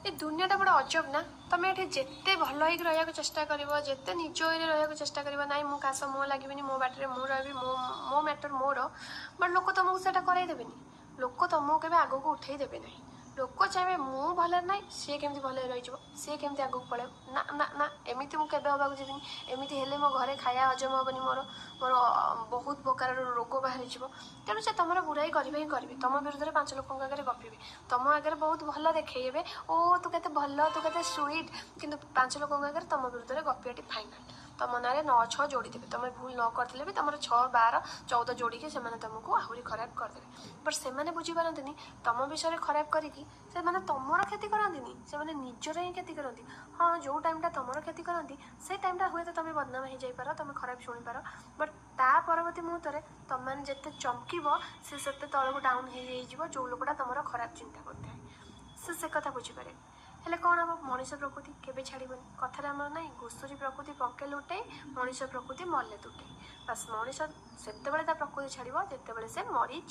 ए दुनियाटा बड़ा अजब ना तुम ये जिते भल हो रहा चेष्टा कर जिते निज ये रहा चेष्टा कर ना मु काश मो लगे मो बाटर मु रही मो मैटर मोर बट लोक तुमको से करदेवे लोक तुमको के आग को उठे देवे ना लोक चाहिए मु भल ना सी केमी भल रही सी केमी आग को पड़े ना ना ना एमती मुझे हाँ जीवन एमती हेले मो घरे खाया हजम हेनी मोर मोर बहुत प्रकार रोग बाहर तेणु से तुम बुराई करेंगे ही करेंगे तुम विरुद्ध में 5 लोक आगे गपिबे तुम आगे बहुत भल देखेबे ओ तू के भल तू के स्वीट किंतु 5 लोक आगे तुम विरुद्ध में गपियाटी फाइनाल तुम ना 9-6 जोड़ीदेवे तुम भूल न करते भी तुम 6-12-14 जोड़िकी से तुमको आहरी खराब करदे बट से बुझीपारती तुम विषय खराब करके तुमर क्षति करती से निजर ही क्षति करती हाँ जो टाइमटा तुमर क्षति करती से टाइमटा हुए तो तुम बदनाम हो जापर तुम खराब शुणिपार बट ता परवर्ती मुहूर्त में तुम मैंने जिते चमकीब से तलक डाउन हो जो लोकटा तुम खराब चिंता करता से कथा बुझीपारे हेले कौन हम मनीष प्रकृति केवे छाड़बनी कथार आम ना घुषुरी प्रकृति पके लुटे मनीष प्रकृति मले तुटे बस मनीष से प्रकृति छाड़ जिते से मरी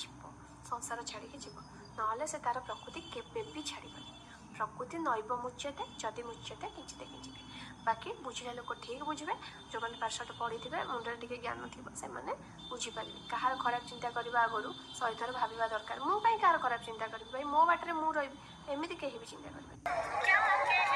संसार छाड़ी जीव ना से तार प्रकृति केवे भी छाड़बनी प्रकृति नैव मुच्यते जदि मुच्यते किंचिते किंचिते बाकी बुझिला लोक ठीक बुझे जो मैंने पाठशाठ पढ़ी थे मुंडे टी ज्ञान थी से बुझीपारे कहार खराब चिंता करने आगु 100 थर भाविबा दरकार मु कहीं कहार खराब चिंता करी भाई मो बाटर मु रही एमती कहीं भी चिंता करें।